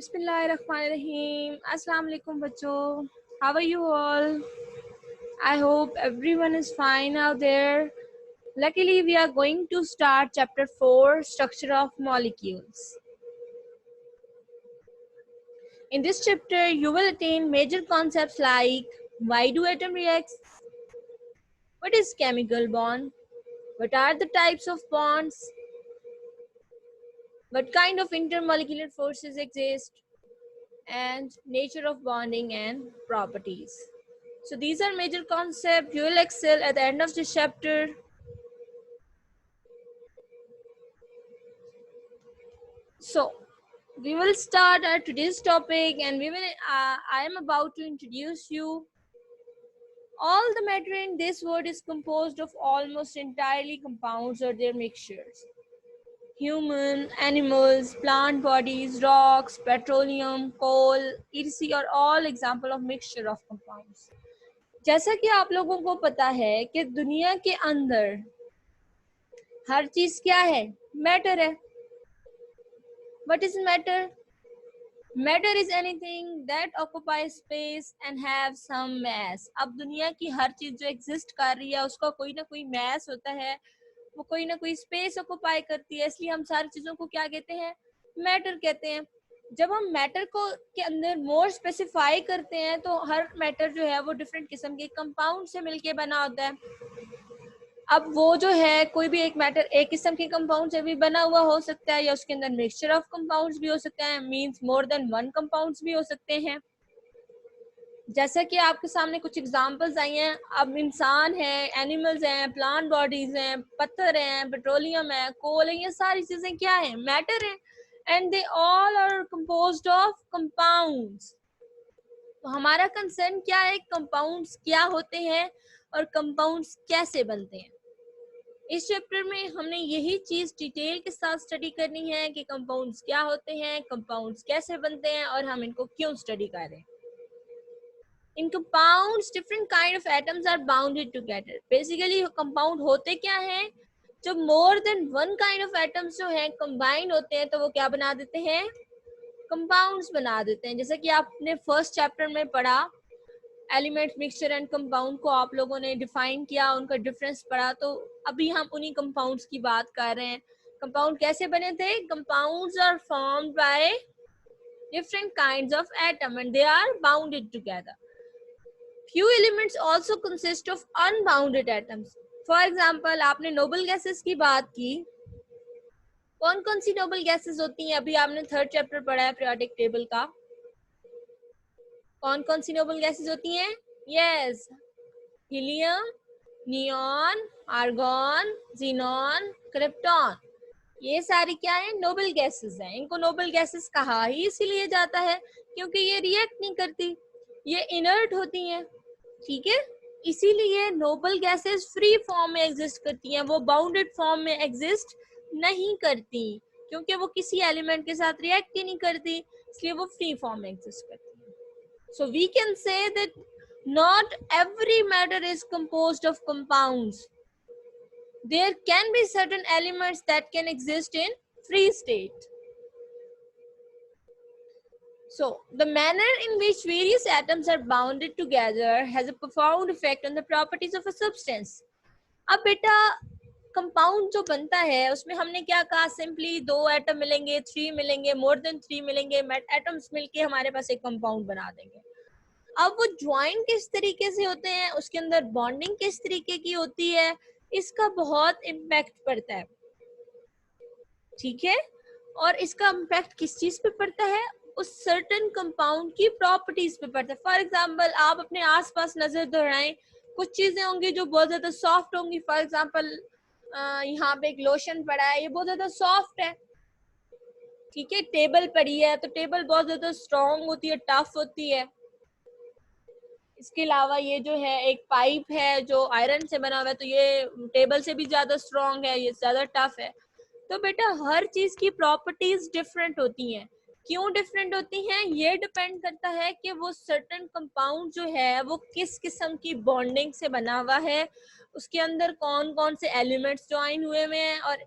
Bismillahirrahmanirrahim. Assalamu alaikum bachcho. How are you all? I hope everyone is fine out there. Luckily, we are going to start chapter 4, Structure of Molecules. In this chapter, you will attain major concepts like why do atom reacts? What is chemical bond? What are the types of bonds? What kind of intermolecular forces exist? And nature of bonding and properties. So these are major concepts you will excel at the end of this chapter. So we will start our today's topic, and I am about to introduce you. All the matter in this world is composed of almost entirely compounds or their mixtures. Human, animals, plant bodies, rocks, petroleum, coal, etc. are all example of mixture of compounds. जैसा कि आप लोगों को पता है कि दुनिया के अंदर हर चीज क्या है, मैटर है. What is matter? Matter is anything that occupies space and have some mass. अब दुनिया की हर चीज जो एग्जिस्ट कर रही है उसका कोई ना कोई मैस होता है, वो कोई ना कोई स्पेस ऑक्यूपाई करती है, इसलिए हम सारी चीजों को क्या कहते हैं, मैटर कहते हैं. जब हम मैटर को के अंदर मोर स्पेसिफाई करते हैं तो हर मैटर जो है वो डिफरेंट किस्म के कंपाउंड से मिलके बना होता है. अब वो जो है कोई भी एक मैटर एक किस्म के कंपाउंड से भी बना हुआ हो सकता है, या उसके अंदर मिक्सचर ऑफ कंपाउंड्स भी हो सकता है, means more than one compounds भी हो सकते हैं. जैसा कि आपके सामने कुछ एग्जांपल्स आई हैं. अब इंसान है, एनिमल्स हैं, प्लांट बॉडीज हैं, पत्थर हैं, पेट्रोलियम है, कोल है, ये सारी चीजें क्या है, मैटर है. And they all are composed of compounds. तो हमारा कंसर्न क्या है, कंपाउंड्स क्या होते हैं और कंपाउंड्स कैसे बनते हैं. इस चैप्टर में हमने यही चीज डिटेल के साथ स्टडी करनी है कि कंपाउंड्स क्या होते हैं, कंपाउंड्स कैसे बनते हैं और हम इनको क्यों स्टडी कर रहे हैं. In compounds different kind of atoms are bounded together. Basically compound होते क्या हैं, जब more than one kind of atoms जो है कंबाइन होते हैं तो वो क्या बना देते हैं, कंपाउंड्स बना देते हैं. जैसे कि आपने फर्स्ट चैप्टर में पढ़ा, एलिमेंट, मिक्सचर एंड कंपाउंड को आप लोगों ने डिफाइन किया, उनका डिफरेंस पढ़ा. तो अभी हम उन्हीं कंपाउंड्स की बात कर रहे हैं. कंपाउंड कैसे बने थे, compounds are formed by different kinds of atom and they are bounded together. few elements also consist of unbounded atoms. For example आपने नोबल गैसेस की बात की. कौन कौन सी नोबल गैसेस होती हैं, अभी आपने थर्ड चैप्टर पढ़ा है पीरियोडिक टेबल का. कौन कौन सी नोबल गैसेस होती हैं, yes, helium, neon, argon, xenon, krypton. ये सारी क्या है, नोबल गैसेस हैं. इनको नोबल गैसेस कहा ही इसीलिए जाता है क्योंकि ये रिएक्ट नहीं करती, ये इनर्ट होती हैं. ठीक है, इसीलिए नोबल गैसेस फ्री फॉर्म में एग्जिस्ट करती हैं, वो बाउंडेड फॉर्म में एग्जिस्ट नहीं करती क्योंकि वो किसी एलिमेंट के साथ रिएक्ट ही नहीं करती, इसलिए वो फ्री फॉर्म में एग्जिस्ट करती हैं. So we can say that not every matter is composed of compounds. There can be certain elements that can exist in free state. So the manner in which various atoms are bounded together has a profound effect on the properties of a substance. अब बेटा compound जो बनता है उसमें हमने क्या कहा, simply दो एटम मिलेंगे, थ्री मिलेंगे, मोर देन थ्री मिलेंगे, एटम्स मिलके हमारे पास एक कंपाउंड बना देंगे. अब वो ज्वाइन किस तरीके से होते हैं, उसके अंदर बॉन्डिंग किस तरीके की होती है, इसका बहुत इम्पैक्ट पड़ता है. ठीक है, और इसका इम्पैक्ट किस चीज पे पड़ता है, उस सर्टेन कंपाउंड की प्रॉपर्टीज पे पड़ता है. फॉर एग्जांपल आप अपने आसपास नजर दौड़ाएं, कुछ चीजें होंगी जो बहुत ज्यादा सॉफ्ट होंगी. फॉर एग्जांपल यहाँ पे एक लोशन पड़ा है, ये बहुत ज्यादा सॉफ्ट है. ठीक है, टेबल पड़ी है तो टेबल बहुत ज्यादा स्ट्रॉन्ग होती है, टफ होती है. इसके अलावा ये जो है एक पाइप है जो आयरन से बना हुआ है, तो ये टेबल से भी ज्यादा स्ट्रॉन्ग है, ये ज्यादा टफ है. तो बेटा हर चीज की प्रॉपर्टीज डिफरेंट होती हैं. क्यों डिफरेंट होती हैं, ये डिपेंड करता है कि वो सर्टेन कंपाउंड जो है वो किस किस्म की बॉन्डिंग से बना हुआ है, उसके अंदर कौन कौन से एलिमेंट्स ज्वाइन हुए हैं. और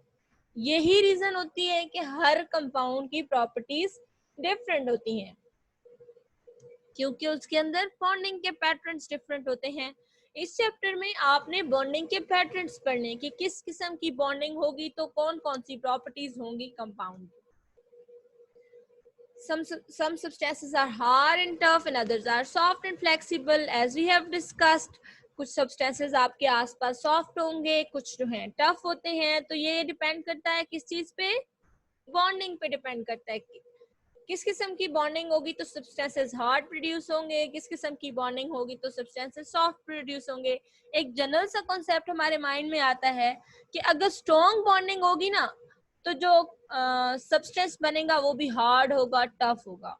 यही रीजन होती है कि हर कंपाउंड की प्रॉपर्टीज डिफरेंट होती हैं, क्योंकि उसके अंदर बॉन्डिंग के पैटर्न्स डिफरेंट होते हैं। इस चैप्टर में आपने बॉन्डिंग के पैटर्न्स पढ़ने कि किस किस्म की बॉन्डिंग होगी तो कौन कौन सी प्रॉपर्टीज होंगी compound. Some substances are hard and tough and others are soft and flexible as we have discussed. कुछ substances आपके आसपास soft होंगे, कुछ जो हैं tough होते हैं। तो ये डिपेंड करता है किस चीज पे, बॉन्डिंग पे डिपेंड करता है। किस किस्म की बॉन्डिंग होगी तो सब्सटेंसेस हार्ड प्रोड्यूस होंगे, किस किस्म की बॉन्डिंग होगी तो सब्सटेंसेस सॉफ्ट प्रोड्यूस होंगे। एक जनरल सा कॉन्सेप्ट हमारे माइंड में आता है कि अगर स्ट्रॉन्ग बॉन्डिंग होगी ना तो जो सब्सटेंस बनेगा वो भी हार्ड होगा, टफ होगा।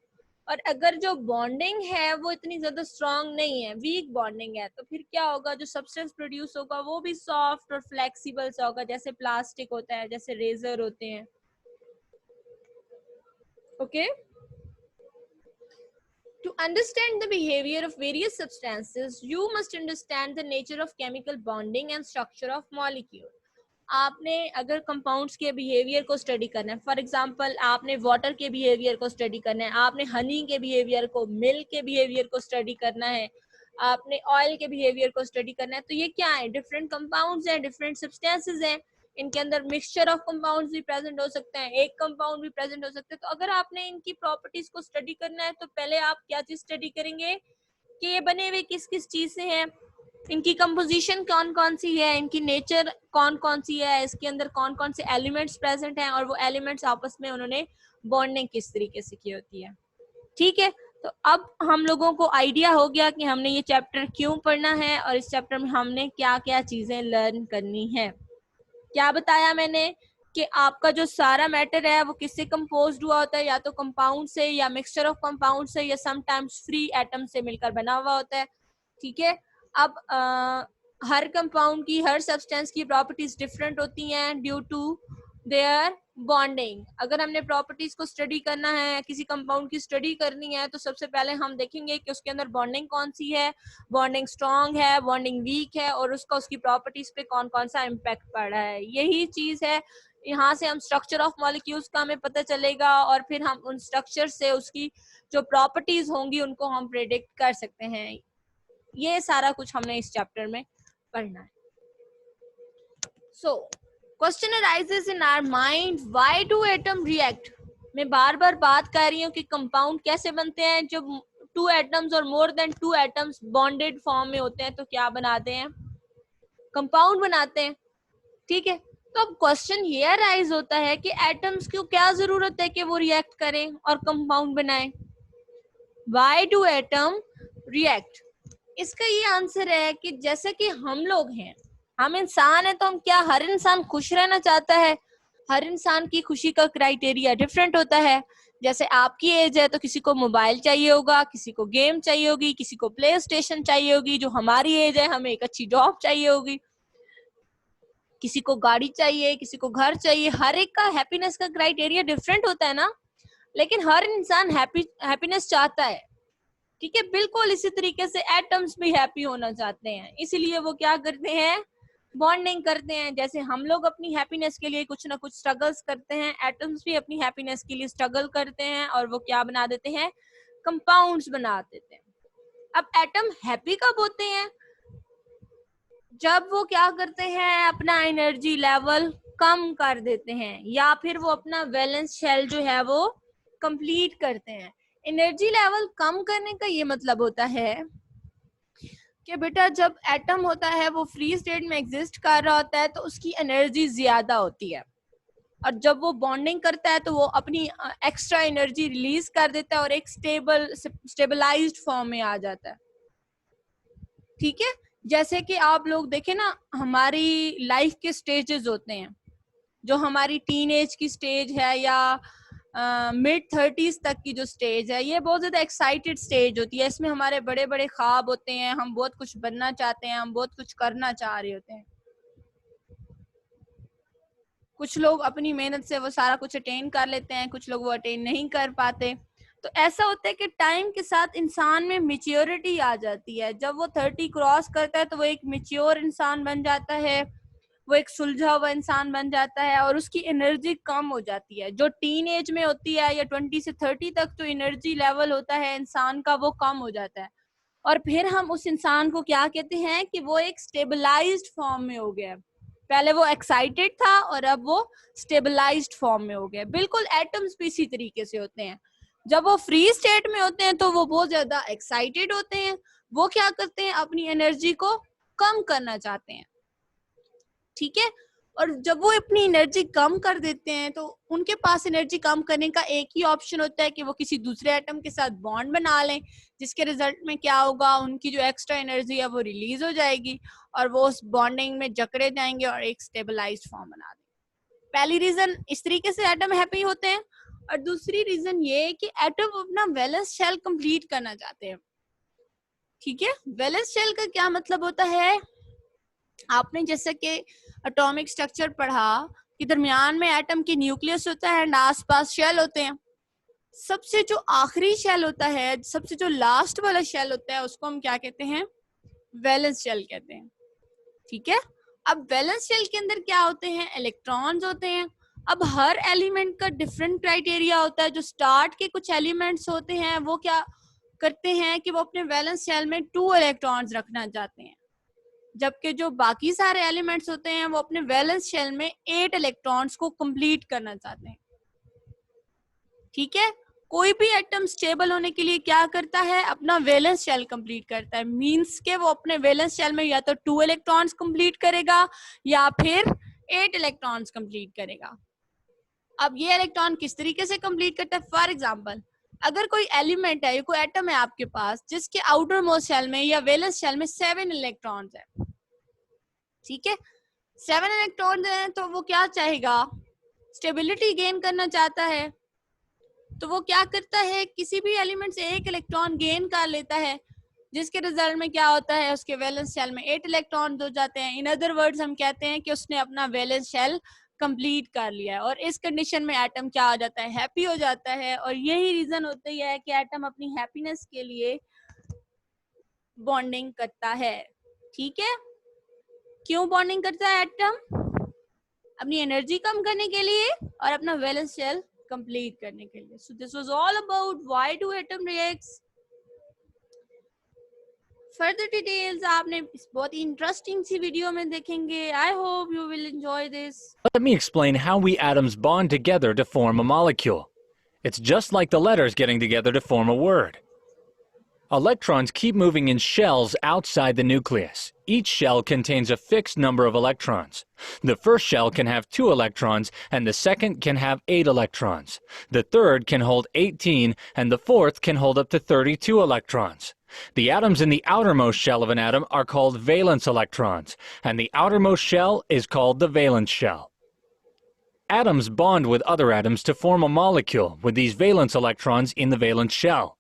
और अगर जो बॉन्डिंग है वो इतनी ज्यादा स्ट्रॉन्ग नहीं है, वीक बॉन्डिंग है, तो फिर क्या होगा, जो सब्सटेंस प्रोड्यूस होगा वो भी सॉफ्ट और फ्लेक्सिबल सा होगा, जैसे प्लास्टिक होता है, जैसे रेजर होते हैं। Okay. To understand the behavior of various substances, you must understand the nature of chemical bonding and structure of molecule. आपने अगर कंपाउंड्स के बिहेवियर को स्टडी करना है, फॉर एग्जांपल आपने वाटर के बिहेवियर को स्टडी करना है, आपने हनी के बिहेवियर को, मिल्क के बिहेवियर को स्टडी करना है, आपने ऑयल के बिहेवियर को स्टडी करना है, तो ये क्या है, डिफरेंट कंपाउंड्स हैं, डिफरेंट सब्सटेंसेस हैं। इनके अंदर मिक्सचर ऑफ कंपाउंड्स भी प्रेजेंट हो सकते हैं, एक कंपाउंड भी प्रेजेंट हो सकते हैं। तो अगर आपने इनकी प्रॉपर्टीज को स्टडी करना है तो पहले आप क्या चीज स्टडी करेंगे कि ये बने हुए किस किस चीज से हैं, इनकी कंपोजिशन कौन कौन सी है, इनकी नेचर कौन कौन सी है, इसके अंदर कौन कौन से एलिमेंट्स प्रेजेंट हैं और वो एलिमेंट्स आपस में उन्होंने बॉन्डिंग किस तरीके से की होती है। ठीक है, तो अब हम लोगों को आइडिया हो गया कि हमने ये चैप्टर क्यों पढ़ना है और इस चैप्टर में हमने क्या क्या चीजें लर्न करनी है। क्या बताया मैंने कि आपका जो सारा मैटर है वो किससे कंपोज्ड हुआ होता है, या तो कंपाउंड से या मिक्सचर ऑफ कंपाउंड से या समटाइम्स फ्री एटम से मिलकर बना हुआ होता है। ठीक है, अब हर कंपाउंड की, हर सब्सटेंस की प्रॉपर्टीज डिफरेंट होती हैं ड्यू टू देयर बॉन्डिंग। अगर हमने प्रॉपर्टीज को स्टडी करना है, किसी कंपाउंड की स्टडी करनी है, तो सबसे पहले हम देखेंगे कि उसके अंदर बॉन्डिंग कौन सी है, बॉन्डिंग स्ट्रॉन्ग है, बॉन्डिंग वीक है, और उसका उसकी प्रॉपर्टीज पे कौन कौन सा इम्पैक्ट पड़ रहा है। यही चीज है, यहाँ से हम स्ट्रक्चर ऑफ मॉलिक्यूल्स का हमें पता चलेगा और फिर हम उन स्ट्रक्चर से उसकी जो प्रॉपर्टीज होंगी उनको हम प्रेडिक्ट कर सकते हैं। ये सारा कुछ हमने इस चैप्टर में पढ़ना है। So question arises in our mind, why do atom react. मैं बार बार बात कर रही हूँ कि कंपाउंड कैसे बनते हैं। जब 2 एटम्स और more than 2 atoms bonded form में होते हैं तो क्या बनाते हैं, कंपाउंड बनाते हैं। ठीक है, तो अब क्वेश्चन ये अराइज होता है कि एटम्स को क्या जरूरत है कि वो रिएक्ट करें और कंपाउंड बनाएं। व्हाई डू एटम रिएक्ट, इसका ये आंसर है कि जैसे कि हम लोग हैं, हम इंसान हैं, तो हम क्या, हर इंसान खुश रहना चाहता है। हर इंसान की खुशी का क्राइटेरिया डिफरेंट होता है। जैसे आपकी एज है तो किसी को मोबाइल चाहिए होगा, किसी को गेम चाहिए होगी, किसी को प्ले स्टेशन चाहिए होगी। जो हमारी एज है हमें एक अच्छी जॉब चाहिए होगी, किसी को गाड़ी चाहिए, किसी को घर चाहिए। हर एक का हैप्पीनेस का क्राइटेरिया डिफरेंट होता है ना, लेकिन हर इंसान हैप्पीनेस चाहता है। ठीक है, बिल्कुल इसी तरीके से एटम्स भी हैप्पी होना चाहते हैं, इसीलिए वो क्या करते हैं, बॉन्डिंग करते हैं। जैसे हम लोग अपनी हैप्पीनेस के लिए कुछ ना कुछ स्ट्रगल्स करते हैं, एटम्स भी अपनी हैप्पीनेस के लिए स्ट्रगल करते हैं और वो क्या बना देते हैं, कंपाउंड्स बना देते हैं। अब एटम हैप्पी कब होते हैं, जब वो क्या करते हैं, अपना एनर्जी लेवल कम कर देते हैं या फिर वो अपना वैलेंस शेल जो है वो कंप्लीट करते हैं। एनर्जी लेवल कम करने का ये मतलब होता है कि बेटा जब एटम होता है वो फ्री स्टेट में एग्जिस्ट कर रहा होता है तो उसकी एनर्जी ज्यादा होती है, और जब वो बॉन्डिंग करता है तो वो अपनी एक्स्ट्रा एनर्जी रिलीज कर देता है और एक स्टेबलाइज्ड फॉर्म में आ जाता है। ठीक है, जैसे कि आप लोग देखें ना, हमारी लाइफ के स्टेजेस होते हैं, जो हमारी टीनेज की स्टेज है या मिड 30s तक की जो स्टेज है, ये बहुत ज्यादा एक्साइटेड स्टेज होती है। इसमें हमारे बड़े बड़े ख्वाब होते हैं, हम बहुत कुछ बनना चाहते हैं, हम बहुत कुछ करना चाह रहे होते हैं। कुछ लोग अपनी मेहनत से वो सारा कुछ अटेन कर लेते हैं, कुछ लोग वो अटेन नहीं कर पाते। तो ऐसा होता है कि टाइम के साथ इंसान में मेच्योरिटी आ जाती है। जब वो 30 क्रॉस करता है तो वो एक मेच्योर इंसान बन जाता है, वो एक सुलझा हुआ इंसान बन जाता है और उसकी एनर्जी कम हो जाती है। जो टीन एज में होती है या 20 से 30 तक जो एनर्जी लेवल होता है इंसान का वो कम हो जाता है, और फिर हम उस इंसान को क्या कहते हैं कि वो एक स्टेबलाइज्ड फॉर्म में हो गया। पहले वो एक्साइटेड था और अब वो स्टेबलाइज्ड फॉर्म में हो गया। बिल्कुल एटम्स भी इसी तरीके से होते हैं। जब वो फ्री स्टेट में होते हैं तो वो बहुत ज्यादा एक्साइटेड होते हैं, वो क्या करते हैं अपनी एनर्जी को कम करना चाहते हैं, ठीक है। और जब वो अपनी एनर्जी कम कर देते हैं तो उनके पास एनर्जी कम करने का एक ही ऑप्शन होता है कि वो किसी दूसरे एटम के साथ बॉन्ड बना लें, जिसके रिजल्ट में क्या होगा, उनकी जो एक्स्ट्रा एनर्जी है वो रिलीज हो जाएगी और वो उस बॉन्डिंग में जकड़े जाएंगे और एक स्टेबलाइज्ड फॉर्म बना देंगे। पहली रीजन इस तरीके से एटम हैप्पी होते हैं, और दूसरी रीजन ये है कि एटम अपना वैलेंस शेल कंप्लीट करना चाहते हैं, ठीक है। वैलेंस शेल का क्या मतलब होता है, आपने जैसे कि एटॉमिक स्ट्रक्चर पढ़ा कि दरमियान में एटम की न्यूक्लियस होता है एंड आसपास शेल होते हैं। सबसे जो आखिरी शेल होता है, सबसे जो लास्ट वाला शेल होता है, उसको हम क्या कहते हैं, वैलेंस शेल कहते हैं, ठीक है। अब वैलेंस शेल के अंदर क्या होते हैं, इलेक्ट्रॉन्स होते हैं। अब हर एलिमेंट का डिफरेंट क्राइटेरिया होता है। जो स्टार्ट के कुछ एलिमेंट्स होते हैं वो क्या करते हैं कि वो अपने वैलेंस शेल में 2 इलेक्ट्रॉन्स रखना चाहते हैं, जबकि जो बाकी सारे एलिमेंट्स होते हैं वो अपने वैलेंस शेल में 8 इलेक्ट्रॉन्स को कंप्लीट करना चाहते हैं, ठीक है। कोई भी एटम स्टेबल होने के लिए क्या करता है, अपना वैलेंस शेल कंप्लीट करता है। मींस के वो अपने वैलेंस शेल में या तो 2 इलेक्ट्रॉन्स कंप्लीट करेगा या फिर 8 इलेक्ट्रॉन्स कंप्लीट करेगा। अब ये इलेक्ट्रॉन किस तरीके से कंप्लीट करता है, फॉर एग्जांपल अगर कोई एलिमेंट है, कोई एटम है आपके पास जिसके आउटर मोस्ट शेल में या वैलेंस शेल में 7 इलेक्ट्रॉन्स है, ठीक है। 7 इलेक्ट्रॉन है तो वो क्या चाहेगा, स्टेबिलिटी गेन करना चाहता है। तो वो क्या करता है, किसी भी एलिमेंट से 1 इलेक्ट्रॉन गेन कर लेता है, जिसके रिजल्ट में क्या होता है, उसके वैलेंस शेल में 8 इलेक्ट्रॉन हो जाते हैं। इन अदर वर्ड्स हम कहते हैं कि उसने अपना वैलेंस शेल कंप्लीट कर लिया है, और इस कंडीशन में एटम क्या हो जाता है, हैप्पी हो जाता है। और यही रीजन होती है कि एटम अपनी हैप्पीनेस के लिए बॉन्डिंग करता है, ठीक है। क्यों बॉन्डिंग करता है एटम, अपनी एनर्जी कम करने के लिए और अपना वैलेंस शेल कंप्लीट करने के लिए। So this was all about why do atom reacts. Further details आपने इस बहुत ही इंटरेस्टिंग सी वीडियो में देखेंगे। I hope you will enjoy this. Let me explain how we atoms bond together to form a molecule. It's just like the letters getting together to form a word. Electrons keep moving in shells outside the nucleus. Each shell contains a fixed number of electrons. The first shell can have 2 electrons, and the second can have 8 electrons. The third can hold 18, and the fourth can hold up to 32 electrons. The atoms in the outermost shell of an atom are called valence electrons, and the outermost shell is called the valence shell. Atoms bond with other atoms to form a molecule with these valence electrons in the valence shell.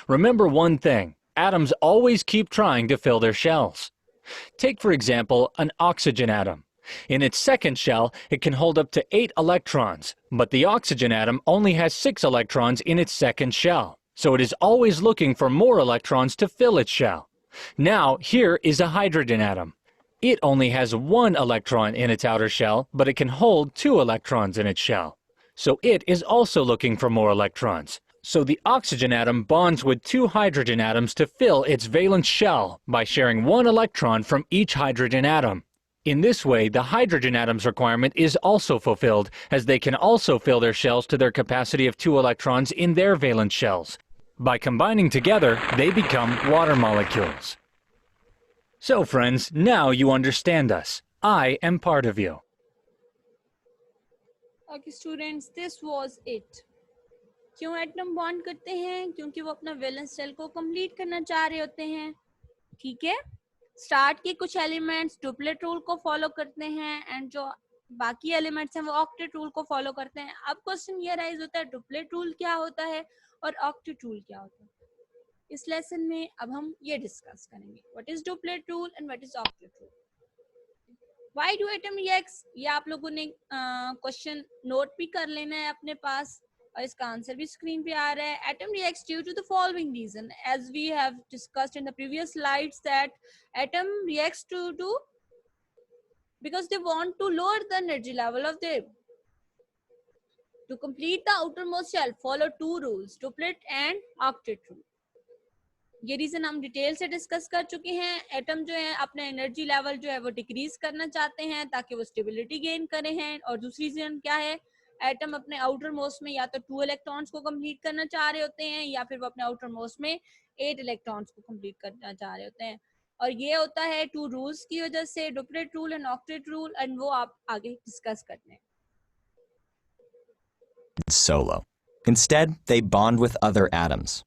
Remember one thing, atoms always keep trying to fill their shells. Take, for example, an oxygen atom. In its second shell, it can hold up to 8 electrons, but the oxygen atom only has 6 electrons in its second shell, so it is always looking for more electrons to fill its shell. Now, here is a hydrogen atom. It only has 1 electron in its outer shell, but it can hold 2 electrons in its shell. So it is also looking for more electrons. So the oxygen atom bonds with 2 hydrogen atoms to fill its valence shell by sharing 1 electron from each hydrogen atom. In this way, the hydrogen atom's requirement is also fulfilled, as they can also fill their shells to their capacity of 2 electrons in their valence shells. By combining together, they become water molecules. So friends, now you understand us. I am part of you. Okay students, this was it. क्यों atom bond करते हैं, क्योंकि वो अपना valence shell को complete करना चाह रहे होते हैं, ठीक है। स्टार्ट के कुछ एलिमेंट्स डुप्लेट रूल को फॉलो करते हैं एंड जो बाकी एलिमेंट्स हैं वो ऑक्टेट रूल को फॉलो करते हैं। अब क्वेश्चन ये राइज होता है डुप्लेट रूल क्या होता है और ऑक्टेट रूल क्या होता है। इस लेसन में अब हम ये डिस्कस करेंगे, what is duplet rule and what is octet rule. Why do atom reacts, ये आप लोगों ने क्वेश्चन नोट भी कर लेना है अपने पास और इसका आंसर भी स्क्रीन पे आ रहा है। Atom reacts due to the following reason, as we have discussed in the previous slides that atom reacts to because they want to lower the energy level of their. To complete the outermost shell, follow two rules, duplet and octet rule. ये reason हम detail से discuss कर चुके हैं. Atom जो है अपना energy level जो है वो डिक्रीज करना चाहते हैं ताकि वो स्टेबिलिटी गेन करें हैं. और दूसरी रीजन क्या है, एटम अपने आउटर मोस्ट में या तो 2 इलेक्ट्रॉन्स को कंप्लीट करना चाह रहे होते हैं या फिर वो अपने आउटर मोस्ट में 8 इलेक्ट्रॉन्स को कंप्लीट करना चाह रहे होते हैं. और ये होता है टू रूल्स की वजह से, duplet rule and octet rule, and वो आप आगे डिस्कस करते हैं. Solo. Instead, they bond with other atoms.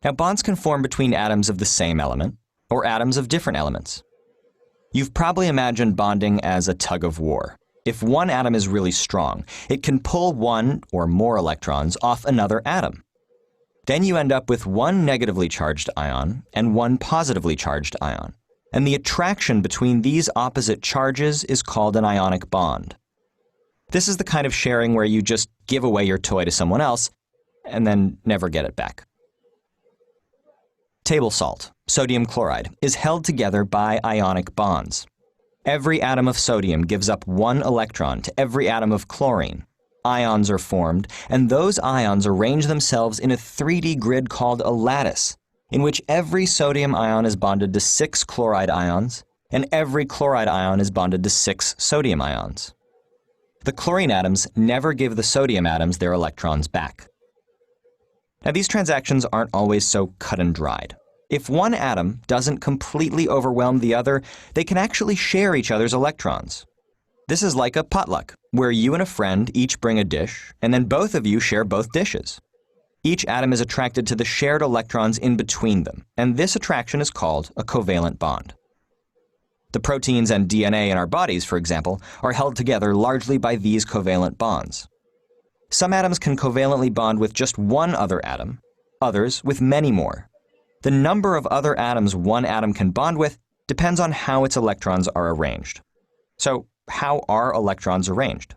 Now, bonds can form between atoms of the same element or atoms of different elements. You've probably imagined bonding as a tug of war. If one atom is really strong, it can pull one or more electrons off another atom. Then you end up with one negatively charged ion and one positively charged ion. And the attraction between these opposite charges is called an ionic bond. This is the kind of sharing where you just give away your toy to someone else and then never get it back. Table salt, sodium chloride, is held together by ionic bonds. Every atom of sodium gives up one electron to every atom of chlorine. Ions are formed, and those ions arrange themselves in a 3D grid called a lattice, in which every sodium ion is bonded to 6 chloride ions, and every chloride ion is bonded to 6 sodium ions. The chlorine atoms never give the sodium atoms their electrons back. Now, these transactions aren't always so cut and dried. If one atom doesn't completely overwhelm the other, they can actually share each other's electrons. This is like a potluck, where you and a friend each bring a dish, and then both of you share both dishes. Each atom is attracted to the shared electrons in between them, and this attraction is called a covalent bond. The proteins and DNA in our bodies, for example, are held together largely by these covalent bonds. Some atoms can covalently bond with just one other atom, others with many more. The number of other atoms one atom can bond with depends on how its electrons are arranged. So, how are electrons arranged?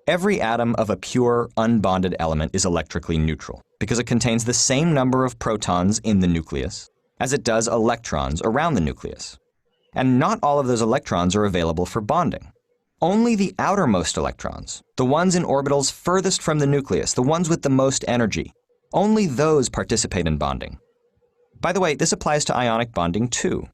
Every atom of a pure, unbonded element is electrically neutral because it contains the same number of protons in the nucleus as it does electrons around the nucleus. And not all of those electrons are available for bonding. Only the outermost electrons, the ones in orbitals furthest from the nucleus, the ones with the most energy, only those participate in bonding. By the way, this applies to ionic bonding too.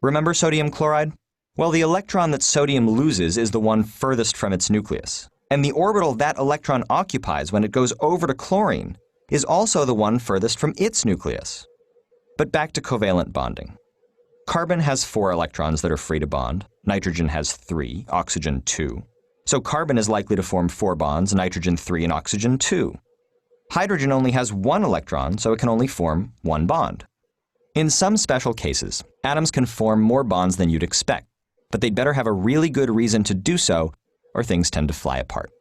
Remember sodium chloride? Well, the electron that sodium loses is the one furthest from its nucleus. And the orbital that electron occupies when it goes over to chlorine is also the one furthest from its nucleus. But back to covalent bonding. Carbon has 4 electrons that are free to bond. Nitrogen has 3, oxygen 2. So carbon is likely to form 4 bonds, nitrogen 3 and oxygen 2. Hydrogen only has 1 electron, so it can only form 1 bond. In some special cases, atoms can form more bonds than you'd expect, but they'd better have a really good reason to do so, or things tend to fly apart.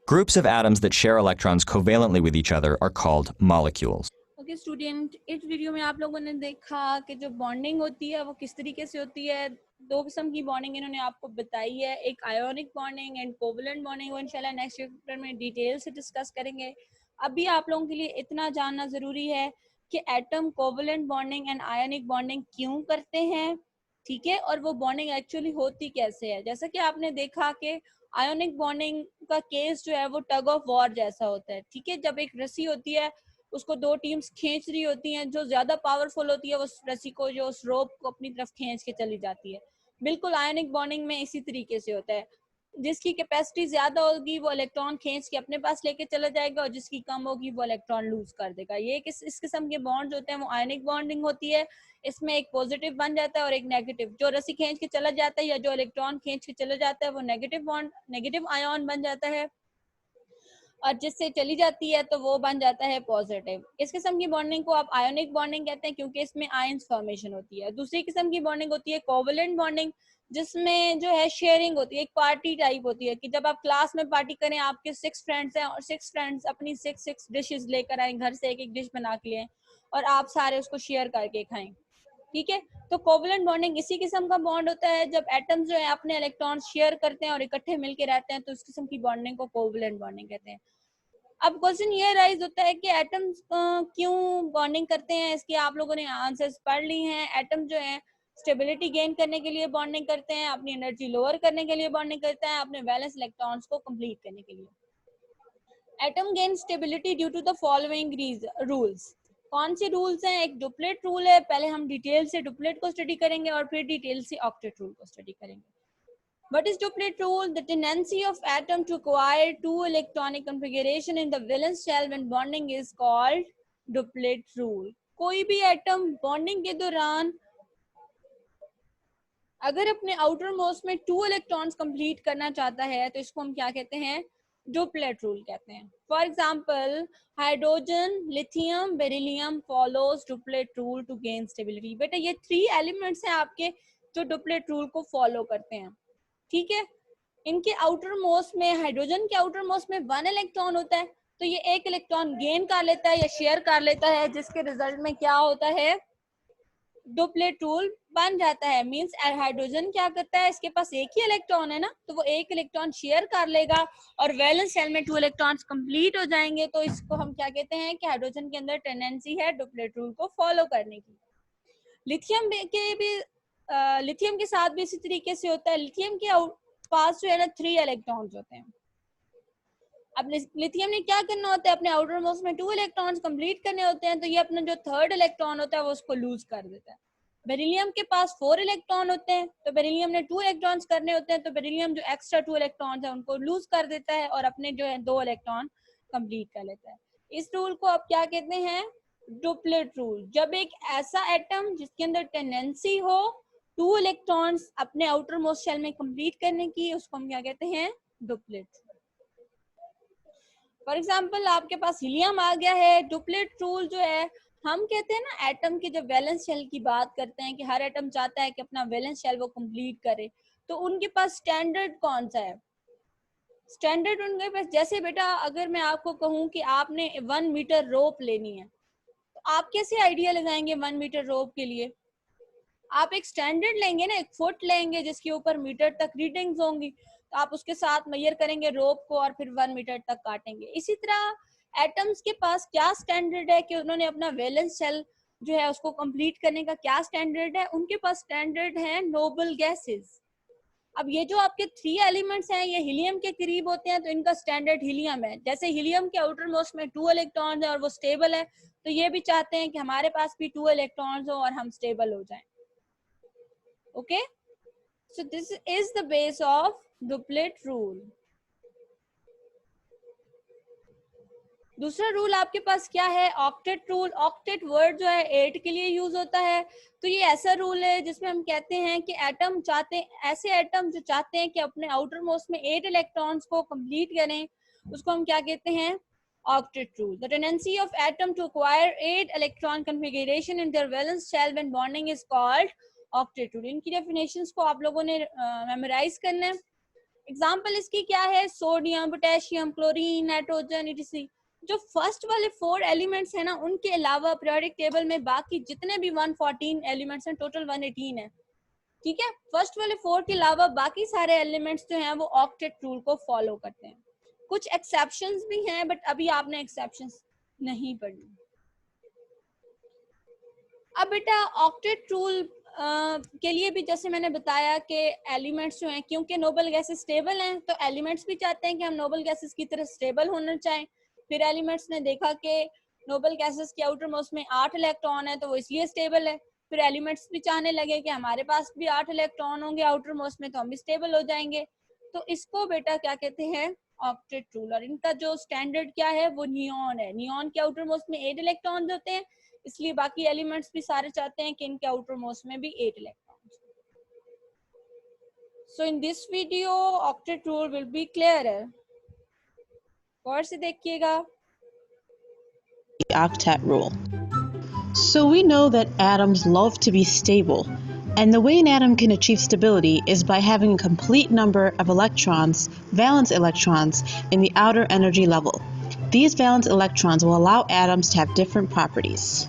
Groups of atoms that share electrons covalently with each other are called molecules. Okay student, इस video में आप लोगों ने देखा कि जो bonding होती है वो किस तरीके से होती है. 2 किस्म की बॉन्डिंग इन्होंने आपको बताई है, एक ionic bonding and covalent bonding. वो इंशाल्लाह नेक्स्ट चैप्टर में डिटेल से डिस्कस करेंगे. अभी आप लोगों के लिए इतना जानना ज़रूरी है कि atom covalent bonding and ionic bonding क्यों करते हैं, ठीक है, और वो बॉन्डिंग एक्चुअली होती कैसे है. जैसा कि आपने देखा कि आयोनिक बॉन्डिंग का केस जो है वो टग ऑफ वॉर जैसा होता है, ठीक है. जब एक रस्सी होती है उसको 2 टीम्स खींच रही होती हैं, जो ज्यादा पावरफुल होती है वो उस रस्सी को, जो उस रोप को अपनी तरफ खींच के चली जाती है. बिल्कुल आयनिक बॉन्डिंग में इसी तरीके से होता है. जिसकी कैपेसिटी ज्यादा होगी वो इलेक्ट्रॉन खींच के अपने पास लेके चला जाएगा और जिसकी कम होगी वो इलेक्ट्रॉन लूज कर देगा. ये इस किस्म के बॉन्ड होते हैं वो आयनिक बॉन्डिंग होती है. इसमें एक पॉजिटिव बन जाता है और एक नेगेटिव. जो रस्सी खींच के चला जाता है या जो इलेक्ट्रॉन खींच के चला जाता है वो नेगेटिव बॉन्ड, नेगेटिव आयन बन जाता है, और जिससे चली जाती है तो वो बन जाता है पॉजिटिव. इस किस्म की बॉन्डिंग को आप आयोनिक बॉन्डिंग कहते हैं क्योंकि इसमें आयंस फॉर्मेशन होती है. दूसरी किस्म की बॉन्डिंग होती है कोवलेंट बॉन्डिंग, जिसमें जो है शेयरिंग होती है, एक पार्टी टाइप होती है कि जब आप क्लास में पार्टी करें, आपके 6 फ्रेंड्स हैं और 6 फ्रेंड्स अपनी 6 डिशेस लेकर आए, घर से एक डिश बना के लिए और आप सारे उसको शेयर करके खाएं, ठीक है. तो कोवलेंट बॉन्डिंग इसी किस्म का बॉन्ड होता है जब एटम्स जो है अपने इलेक्ट्रॉन शेयर करते हैं और इकट्ठे मिलके रहते हैं, तो इस किस्म की बॉन्डिंग को कोवलेंट बॉन्डिंग कहते हैं. अब क्वेश्चन ये राइज होता है कि एटम्स क्यों बॉन्डिंग करते हैं. इसके आप लोगों ने आंसर्स पढ़ ली हैं. एटम जो है स्टेबिलिटी गेन करने के लिए बॉन्डिंग करते हैं, अपनी एनर्जी लोअर करने के लिए बॉन्डिंग करते हैं, अपने वैलेंस इलेक्ट्रॉन्स को कंप्लीट करने के लिए। Atom gain stability due to the following rules. कौन से रूल्स हैं? एक डुप्लेट रूल है, पहले हम डिटेल से डुप्लेट को स्टडी करेंगे और फिर डिटेल से ऑक्टेट रूल को स्टडी करेंगे। What is duplet rule? The tendency of atom to acquire two electronic configuration in the valence shell when bonding is called duplet rule. कोई भी एटम बॉन्डिंग के दौरान अगर अपने आउटर मोस्ट में 2 इलेक्ट्रॉन्स कंप्लीट करना चाहता है तो इसको हम क्या कहते हैं? डुप्लेट रूल कहते हैं। For example, hydrogen, lithium, beryllium follows duplet rule to gain stability. बेटा ये 3 एलिमेंट्स हैं आपके जो डुप्लेट रूल को फॉलो करते हैं, ठीक है। इनके आउटर मोस्ट में, हाइड्रोजन के आउटर मोस्ट में 1 इलेक्ट्रॉन होता है, तो ये 1 इलेक्ट्रॉन गेन कर लेता है या शेयर कर लेता है, जिसके रिजल्ट में क्या होता है? डुप्लेट रूल बन जाता है। मींस हाइड्रोजन क्या करता है, इसके पास एक ही इलेक्ट्रॉन है ना, तो वो 1 इलेक्ट्रॉन शेयर कर लेगा और वैलेंस शेल में 2 इलेक्ट्रॉन्स कंप्लीट हो जाएंगे। तो इसको हम क्या कहते हैं कि हाइड्रोजन के अंदर टेंडेंसी है डुप्लेट रूल को फॉलो करने की। लिथियम के साथ भी इसी तरीके से होता है। लिथियम के पास जो है ना 3 इलेक्ट्रॉन्स होते हैं। अब लिथियम ने क्या करना होता है? अपने आउटर मोस्ट में 2 इलेक्ट्रॉन्स कंप्लीट करने होते हैं, तो ये अपना जो 3rd इलेक्ट्रॉन होता है वो उसको लूज कर देता है। बेरिलियम के पास 4 इलेक्ट्रॉन होते हैं, तो बेरिलियम ने 2 इलेक्ट्रॉन्स करने होते हैं, तो बेरिलियम जो एक्स्ट्रा 2 इलेक्ट्रॉन्स है उनको लूज कर देता है और अपने जो है 2 इलेक्ट्रॉन कंप्लीट कर लेता है। इस रूल को आप क्या कहते हैं? Duplet rule. जब एक ऐसा एटम जिसके अंदर टेंडेंसी हो 2 इलेक्ट्रॉन्स अपने आउटर मोस्ट शेल में कंप्लीट करने की, उसको हम क्या कहते हैं? डुप्लेट। फॉर एग्जाम्पल, आपके पास हीलियम आ गया है। डुप्लेट रूल जो है, हम कहते हैं ना एटम की जब वैलेंस शेल की बात करते हैं कि हर एटम चाहता है कि अपना वैलेंस शेल वो कंप्लीट करे, तो उनके पास स्टैंडर्ड कौन सा है? स्टैंडर्ड उनके पास, जैसे बेटा अगर मैं आपको कहूँ कि आपने 1 मीटर रोप लेनी है, तो आप कैसे आइडिया लगाएंगे 1 मीटर रोप के लिए? आप एक स्टैंडर्ड लेंगे ना, एक फुट लेंगे जिसके ऊपर मीटर तक रीडिंग्स होंगी, तो आप उसके साथ मेजर करेंगे रोप को और फिर 1 मीटर तक काटेंगे। इसी तरह एटम्स के पास क्या स्टैंडर्ड है कि उन्होंने अपना वैलेंस शेल जो है उसको कंप्लीट करने का क्या स्टैंडर्ड है? उनके पास स्टैंडर्ड है नोबल गैसेस। अब ये जो आपके 3 एलिमेंट्स हैं ये हीलियम के करीब होते हैं, तो इनका स्टैंडर्ड हीलियम है। जैसे हीलियम के आउटर मोस्ट में 2 इलेक्ट्रॉन्स है और वो स्टेबल है, तो ये भी चाहते हैं कि हमारे पास भी 2 इलेक्ट्रॉन्स हो और हम स्टेबल हो जाएं। Okay, so this is the base of duplet rule. दूसरा रूल आपके पास क्या है? Octet rule. ऑक्टेट वर्ड जो है 8 के लिए यूज होता है। तो ये ऐसा रूल है जिसमें हम कहते हैं कि एटम चाहते हैं, ऐसे एटम जो चाहते हैं कि अपने आउटर मोस्ट में 8 इलेक्ट्रॉन्स को कंप्लीट करें, उसको हम क्या कहते हैं? octet rule. The tendency of atom to acquire 8 electron configuration in their valence shell when bonding is called octet rule. इनकी डेफिनेशंस को आप लोगों ने मेमोराइज करना है। एग्जांपल इसकी क्या है? Sodium, potassium, chlorine, nitrogen, etc. जो फर्स्ट वाले 4 एलिमेंट्स है ना, उनके अलावा पीरियोडिक टेबल में बाकी जितने भी 114 एलिमेंट्स हैं, टोटल 118 है, ठीक है। फर्स्ट वाले 4 के अलावा बाकी सारे एलिमेंट्स जो हैं वो ऑक्टेट रूल को फॉलो करते हैं। कुछ एक्सेप्शंस भी हैं, बट अभी आपने एक्सेप्शंस नहीं पढ़नी। अब बेटा ऑक्टेट रूल के लिए भी जैसे मैंने बताया कि एलिमेंट्स जो हैं, क्योंकि नोबल गैसेस स्टेबल हैं, तो एलिमेंट्स भी चाहते हैं कि हम नोबल गैसेस की तरह स्टेबल होना चाहें। फिर एलिमेंट्स ने देखा कि नोबल गैसेस के आउटर मोस्ट में 8 इलेक्ट्रॉन है, तो वो इसलिए स्टेबल है। फिर एलिमेंट्स भी चाहने लगे कि हमारे पास भी 8 इलेक्ट्रॉन होंगे आउटर मोस्ट में, तो हम भी स्टेबल हो जाएंगे। तो इसको बेटा क्या कहते हैं? Octet rule. और इनका जो स्टैंडर्ड क्या है वो नियॉन है। नियॉन के आउटर मोस्ट में 8 इलेक्ट्रॉन होते हैं, इसलिए बाकी एलिमेंट्स भी सारे चाहते हैं कि इनके आउटर मोस्ट में भी 8 electron. So in this video octet rule will be clear. गौर से देखिएगा। The octet rule. So we know that atoms love to be stable, and the way an atom can achieve stability is by having a complete number of electrons, valence electrons, in the outer energy level. These valence electrons will allow atoms to have different properties.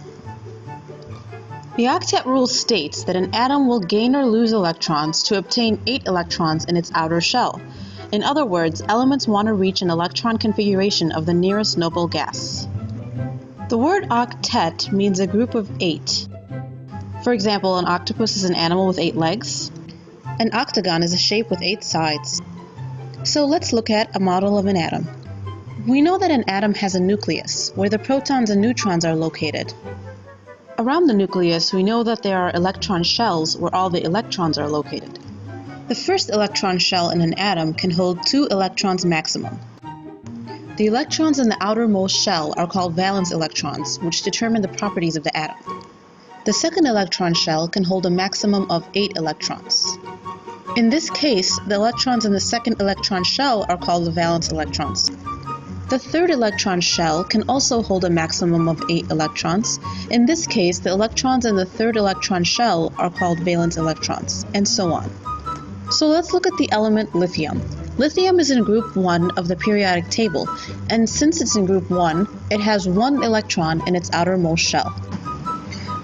The octet rule states that an atom will gain or lose electrons to obtain 8 electrons in its outer shell. In other words, elements want to reach an electron configuration of the nearest noble gas. The word octet means a group of 8. For example, an octopus is an animal with 8 legs. An octagon is a shape with 8 sides. So let's look at a model of an atom. We know that an atom has a nucleus, where the protons and neutrons are located. Around the nucleus, we know that there are electron shells where all the electrons are located. The first electron shell in an atom can hold 2 electrons maximum. The electrons in the outermost shell are called valence electrons, which determine the properties of the atom. The second electron shell can hold a maximum of 8 electrons. In this case, the electrons in the second electron shell are called the valence electrons. The third electron shell can also hold a maximum of 8 electrons. In this case, the electrons in the third electron shell are called valence electrons, and so on. So let's look at the element lithium. Lithium is in group 1 of the periodic table, and since it's in group 1, it has 1 electron in its outermost shell.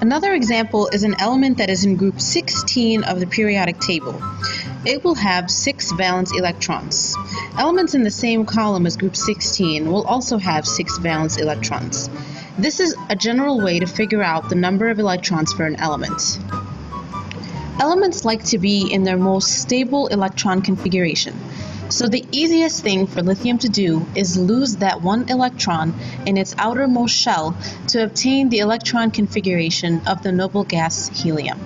Another example is an element that is in group 16 of the periodic table. It will have 6 valence electrons. Elements in the same column as group 16 will also have 6 valence electrons. This is a general way to figure out the number of electrons for an element. Elements like to be in their most stable electron configuration. So the easiest thing for lithium to do is lose that 1 electron in its outermost shell to obtain the electron configuration of the noble gas helium.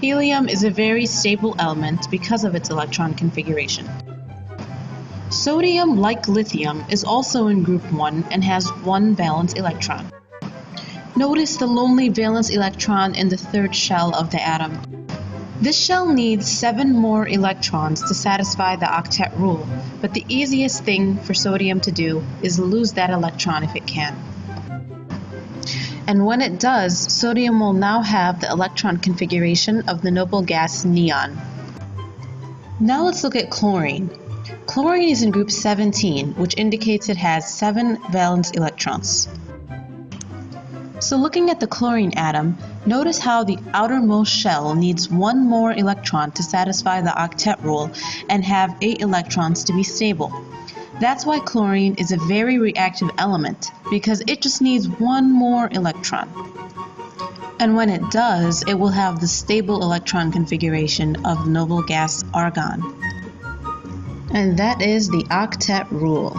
Helium is a very stable element because of its electron configuration. Sodium, like lithium, is also in group 1 and has 1 valence electron. Notice the lonely valence electron in the third shell of the atom. This shell needs 7 more electrons to satisfy the octet rule, but the easiest thing for sodium to do is lose that electron if it can. And when it does, sodium will now have the electron configuration of the noble gas neon. Now let's look at chlorine. Chlorine is in group 17, which indicates it has 7 valence electrons. So looking at the chlorine atom, notice how the outermost shell needs 1 more electron to satisfy the octet rule and have 8 electrons to be stable. That's why chlorine is a very reactive element, because it just needs 1 more electron. And when it does, it will have the stable electron configuration of the noble gas argon. And that is the octet rule.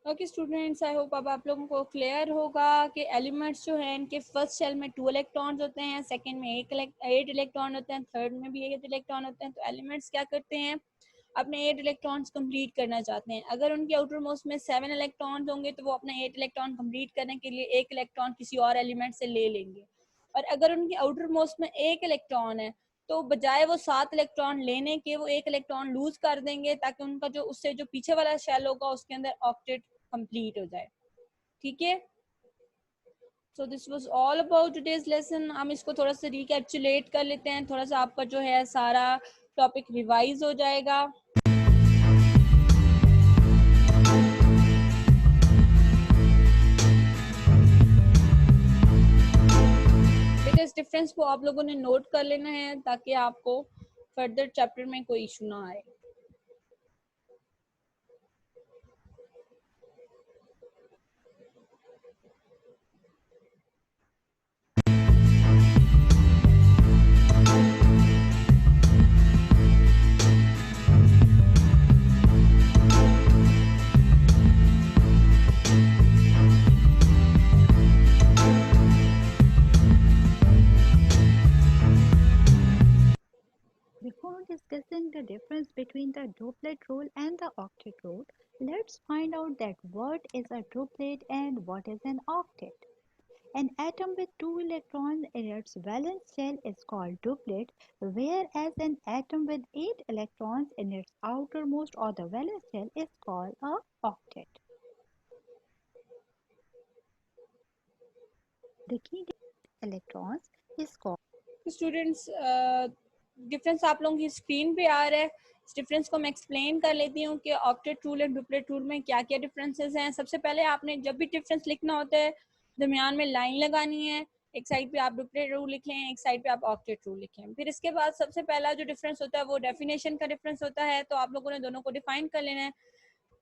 Okay students, I hope अब आप लोगों को clear होगा कि elements जो हैं इनके first shell में 2 इलेक्ट्रॉन्स होते हैं, सेकंड में 8 इलेक्ट्रॉन होते हैं, थर्ड में भी 8 इलेक्ट्रॉन होते हैं. तो एलिमेंट्स क्या करते हैं, अपने 8 इलेक्ट्रॉन्स कंप्लीट करना चाहते हैं. अगर उनके आउटर मोस्ट में 7 इलेक्ट्रॉन्स होंगे तो वो अपना 8 इलेक्ट्रॉन कंप्लीट करने के लिए 1 इलेक्ट्रॉन किसी और एलिमेंट से ले लेंगे. और अगर उनके आउटर मोस्ट में 1 इलेक्ट्रॉन है तो बजाय वो 7 इलेक्ट्रॉन लेने के वो 1 इलेक्ट्रॉन लूज कर देंगे, ताकि उनका जो उससे जो पीछे वाला शेल होगा उसके अंदर ऑक्टेट कंप्लीट हो जाए. ठीक है, so this was all about today's lesson. हम इसको थोड़ा सा रिकैप्चुलेट कर लेते हैं, थोड़ा सा आपका जो है सारा टॉपिक रिवाइज हो जाएगा. बिकॉज डिफरेंस को आप लोगों ने नोट कर लेना है ताकि आपको फर्दर चैप्टर में कोई इशू ना आए. Before discussing the difference between the duplet rule and the octet rule, let's find out that what is a duplet and what is an octet. An atom with 2 electrons in its valence shell is called duplet, whereas an atom with 8 electrons in its outermost or the valence shell is called a octet. The key electrons is called. Students, difference आप लोगों की screen पे आ रहा है. इस difference को मैं एक्सप्लेन कर लेती हूँ कि octet rule and duplet rule में क्या क्या डिफरेंसेस हैं. सबसे पहले आपने जब भी डिफरेंस लिखना होता है दरमियान में लाइन लगानी है. एक साइड पे आप डुप्लेट रूल लिख लें, एक साइड पे आप ऑक्टेट रूल लिखें. फिर इसके बाद सबसे पहला जो डिफरेंस होता है वो डेफिनेशन का डिफरेंस होता है. तो आप लोगों ने दोनों को डिफाइन कर लेना है.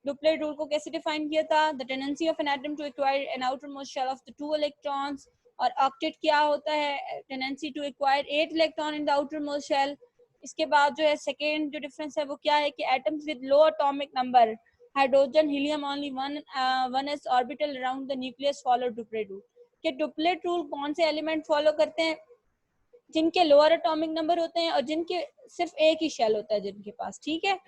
डुप्लेट रूल को कैसे डिफाइन किया था, the tendency of an atom to acquire an outermost shell of the 2 electrons. और ऑक्टेट क्या होता है, tendency to acquire 8 electron in the outer most shell. इसके बाद जो है सेकेंड जो डिफरेंस है वो क्या है कि atoms with low atomic number, hydrogen, helium, only one S orbital around the nucleus follow duplet rule. कि डुप्लेट रूल कौन से एलिमेंट फॉलो करते हैं, जिनके लोअर एटॉमिक नंबर होते हैं और जिनके सिर्फ एक ही शेल होता है जिनके पास, ठीक है।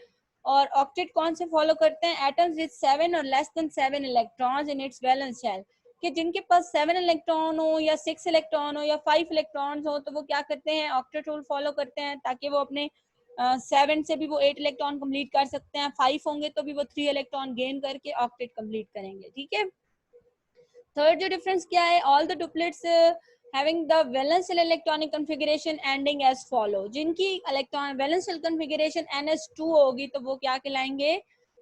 और ऑक्टेट कौन से फॉलो करते हैं, एटम्स विद 7 और less than 7 electrons in its valence shell. कि जिनके पास 7 इलेक्ट्रॉन हो या 6 इलेक्ट्रॉन हो या 5 इलेक्ट्रॉन्स हो तो वो क्या करते हैं, ऑक्टेट रूल फॉलो करते हैं, ताकि वो अपने 7 से भी वो 8 इलेक्ट्रॉन कंप्लीट कर सकते हैं, 5 होंगे तो भी वो 3 इलेक्ट्रॉन गेन करके ऑक्टेट कंप्लीट करेंगे, ठीक है। थर्ड जो डिफरेंस क्या है, all the duplets having the valence shell electronic configuration ending as follow. जिनकी electron valence shell configuration NS2 होगी तो वो क्या कहलाएंगे,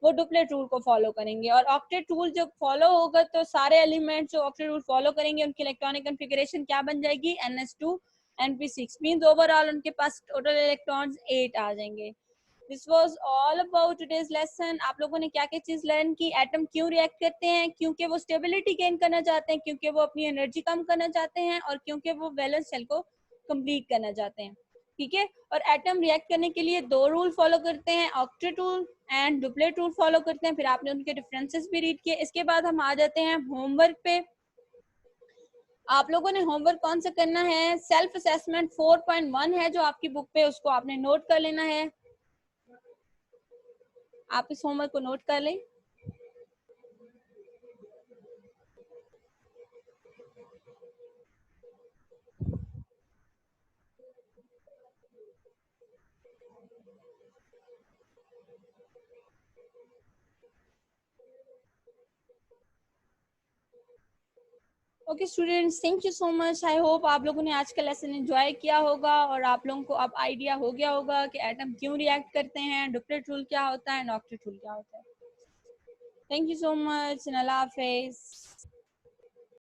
वो डुप्लेट रूल को फॉलो करेंगे। और ऑक्टेट रूल जब फॉलो होगा तो सारे एलिमेंट्स जो ऑक्टेट रूल फॉलो करेंगे उनकी इलेक्ट्रॉनिक कॉन्फ़िगरेशन क्या बन जाएगी, NS2 NP6 मींस ओवरऑल उनके पास टोटल इलेक्ट्रॉन्स 8 आ जाएंगे। This was all about today's lesson. आप लोगों ने क्या क्या चीज लर्न की, एटम क्यों रिएक्ट करते हैं, क्योंकि वो स्टेबिलिटी गेन करना चाहते हैं, क्योंकि वो अपनी एनर्जी कम करना चाहते हैं, और क्योंकि वो वैलेंस शेल को कंप्लीट करना चाहते हैं, ठीक है। और एटम रिएक्ट करने के लिए 2 रूल फॉलो करते हैं, octet rule and duplet rule follow करते हैं। फिर आपने उनके डिफरेंसेस भी रीड किए। इसके बाद हम आ जाते हैं होमवर्क पे। आप लोगों ने होमवर्क कौन सा करना है, सेल्फ असेसमेंट 4.1 है जो आपकी बुक पे, उसको आपने नोट कर लेना है। आप इस होमवर्क को नोट कर लें। Okay students, thank you so much. I hope आप लोगों ने आज का लेसन एंजॉय किया होगा और आप लोगों को अब आइडिया हो गया होगा कि एटम क्यों रिएक्ट करते हैं, डुप्लेट रूल क्या होता है, ऑक्टेट रूल क्या होता है। थैंक यू सो मच, अल्लाह हाफिज़।